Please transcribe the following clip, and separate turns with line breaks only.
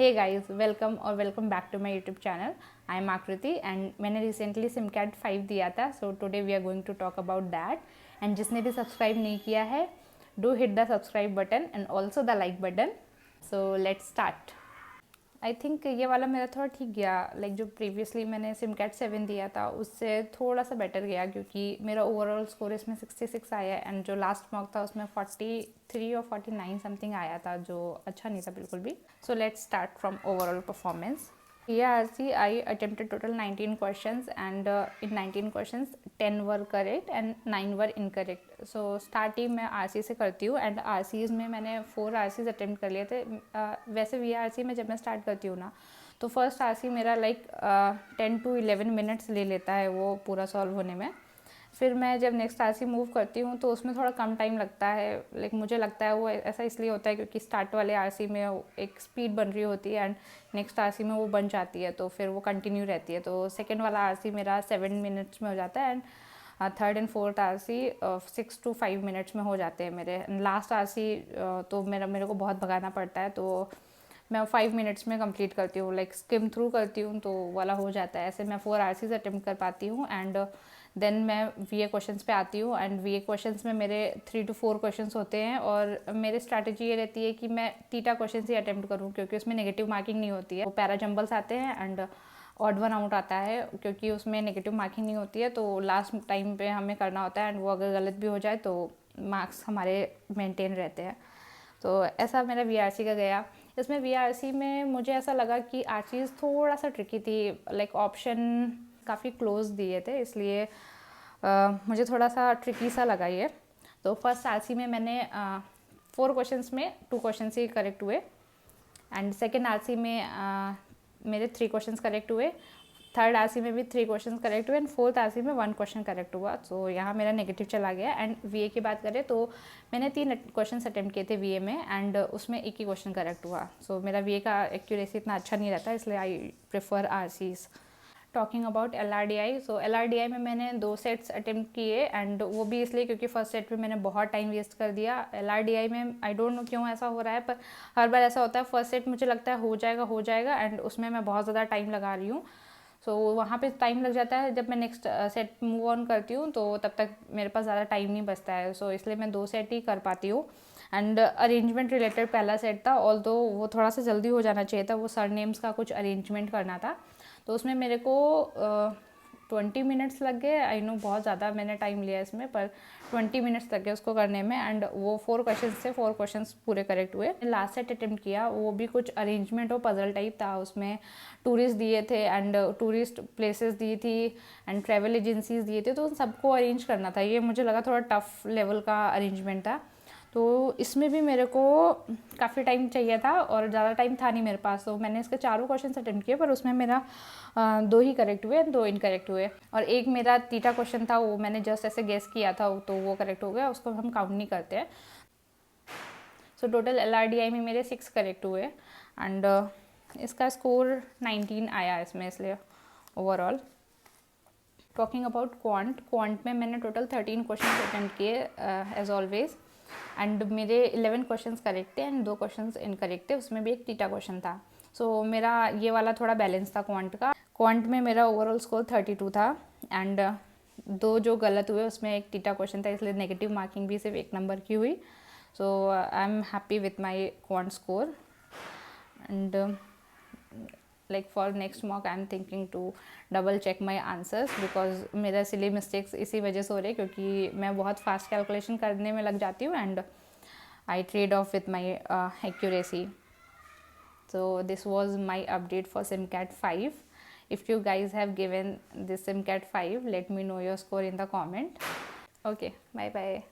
हे guys, welcome और welcome back to my YouTube channel. I am Aakriti and मैंने recently SimCAT 5 दिया था, so today we are going to talk about that. And जिसने भी subscribe नहीं किया है, do hit the subscribe button and also the like button. So let's start. I think ये वाला मेरा थोड़ा ठीक गया, लाइक जो प्रीवियसली मैंने सिमकैट 7 दिया था उससे थोड़ा सा बेटर गया, क्योंकि मेरा ओवरऑल स्कोर इसमें 66 आया एंड जो लास्ट मॉक था उसमें 43 और 49 समथिंग आया था, जो अच्छा नहीं था बिल्कुल भी। सो let's start from overall performance. ERC, I attempted total 19 questions and in 19 questions 10 were correct and 9 were incorrect. So start ही मैं RC से करती हूँ and RCs में मैंने 4 RCs attempt कर लिए थे। वैसे VRC में जब मैं स्टार्ट करती हूँ ना, तो फर्स्ट RC मेरा लाइक 10 to 11 मिनट्स ले लेता है वो पूरा सॉल्व होने में। फिर मैं जब नेक्स्ट RC मूव करती हूँ तो उसमें थोड़ा कम टाइम लगता है। लाइक मुझे लगता है वो ऐसा इसलिए होता है क्योंकि स्टार्ट वाले RC में एक स्पीड बन रही होती है एंड नेक्स्ट RC में वो बन जाती है, तो फिर वो कंटिन्यू रहती है। तो सेकेंड वाला RC मेरा 7 मिनट्स में हो जाता है and third and fourth RC 6 to 5 minutes में हो जाते हैं मेरे। लास्ट RC तो मेरे को बहुत भगाना पड़ता है, तो मैं 5 मिनट्स में कंप्लीट करती हूँ, लाइक स्किम थ्रू करती हूँ तो वाला हो जाता है। ऐसे मैं 4 RCs अटेम्प्ट कर पाती हूँ एंड देन मैं VA क्वेश्चंस पे आती हूँ एंड VA क्वेश्चंस में मेरे 3 to 4 क्वेश्चंस होते हैं और मेरी स्ट्रैटेजी ये रहती है कि मैं तीटा क्वेश्चन ही अटेम्प्ट करूँ, क्योंकि उसमें नेगेटिव मार्किंग नहीं होती है। वो पैरा जंबल्स आते हैं एंड ऑड वन आउट आता है, क्योंकि उसमें नेगेटिव मार्किंग नहीं होती है, तो लास्ट टाइम पे हमें करना होता है एंड वो अगर गलत भी हो जाए तो मार्क्स हमारे मेंटेन रहते हैं। तो ऐसा मेरा VRC का गया। इसमें VRC में मुझे ऐसा लगा कि RCs थोड़ा सा ट्रिकी थी, लाइक ऑप्शन काफ़ी क्लोज दिए थे, इसलिए मुझे थोड़ा सा ट्रिकी सा लगा ये। तो फर्स्ट RC में मैंने 4 क्वेश्चंस में 2 क्वेश्चंस ही करेक्ट हुए एंड सेकेंड RC में मेरे 3 क्वेश्चंस करेक्ट हुए। थर्ड RC में भी 3 क्वेश्चन करेक्ट हुए एंड फोर्थ RC में 1 क्वेश्चन करेक्ट हुआ। सो यहाँ मेरा नेगेटिव चला गया। एंड VA की बात करें तो मैंने 3 क्वेश्चन अटेम्प्ट किए थे VA में एंड उसमें एक ही क्वेश्चन करेक्ट हुआ। सो मेरा VA का एक्यूरेसी इतना अच्छा नहीं रहता, इसलिए I prefer RCs। Talking about LRDI, so LRDI में मैंने 2 सेट्स अटेम्प्ट किए एंड वो भी इसलिए क्योंकि फर्स्ट सेट में मैंने बहुत टाइम वेस्ट कर दिया। LRDI में आई डोंट नो क्यों ऐसा हो रहा है, पर हर बार ऐसा होता है। फर्स्ट सेट मुझे लगता है हो जाएगा एंड उसमें मैं बहुत ज़्यादा टाइम लगा रही हूँ। सो वहाँ पे टाइम लग जाता है। जब मैं नेक्स्ट सेट मूव ऑन करती हूँ तो तब तक मेरे पास ज़्यादा टाइम नहीं बचता है, सो इसलिए मैं 2 सेट ही कर पाती हूँ। एंड अरेंजमेंट रिलेटेड पहला सेट था, ऑल्दो वो थोड़ा सा जल्दी हो जाना चाहिए था। वो सर नेम्स का कुछ अरेंजमेंट करना था, तो उसमें मेरे को 20 मिनट्स लग गए। आई नो बहुत ज़्यादा मैंने टाइम लिया इसमें, पर 20 मिनट्स लग गए उसको करने में एंड वो 4 क्वेश्चन से 4 क्वेश्चन पूरे करेक्ट हुए। लास्ट सेट अटेम्प्ट किया, वो भी कुछ अरेंजमेंट और पजल टाइप था। उसमें टूरिस्ट दिए थे एंड टूरिस्ट प्लेसेस दी थी एंड ट्रैवल एजेंसीज दिए थे, तो उन सबको अरेंज करना था। ये मुझे लगा थोड़ा टफ लेवल का अरेंजमेंट था, तो इसमें भी मेरे को काफ़ी टाइम चाहिए था और ज़्यादा टाइम था नहीं मेरे पास। तो मैंने इसके 4 क्वेश्चन अटेम्प्ट किए, पर उसमें मेरा 2 ही करेक्ट हुए, 2 इनकरेक्ट हुए और एक मेरा तीटा क्वेश्चन था, वो मैंने जस्ट ऐसे गेस किया था तो वो करेक्ट हो गया, उसको हम काउंट नहीं करते हैं। सो टोटल LRDI में मेरे 6 करेक्ट हुए एंड इसका स्कोर 19 आया इसमें, इसलिए ओवरऑल। टॉकिंग अबाउट क्वांट में मैंने टोटल 13 क्वेश्चन अटेम्प्ट किए एज ऑलवेज एंड मेरे 11 क्वेश्चंस करेक्ट थे एंड 2 क्वेश्चंस इनकरेक्ट थे, उसमें भी एक तीटा क्वेश्चन था। सो मेरा ये वाला थोड़ा बैलेंस था क्वांट का। क्वांट में मेरा ओवरऑल स्कोर 32 था एंड 2 जो गलत हुए उसमें एक तीटा क्वेश्चन था, इसलिए नेगेटिव मार्किंग भी सिर्फ 1 नंबर की हुई। So I am happy with my quant score and like for next mock I am thinking to double check my answers, because मेरा silly mistakes इसी वजह से हो रहे, क्योंकि मैं बहुत fast calculation करने में लग जाती हूँ and I trade off with my accuracy. So this was my update for SimCat 5. If you guys have given this SimCat 5, let me know your score in the comment. Okay, bye bye.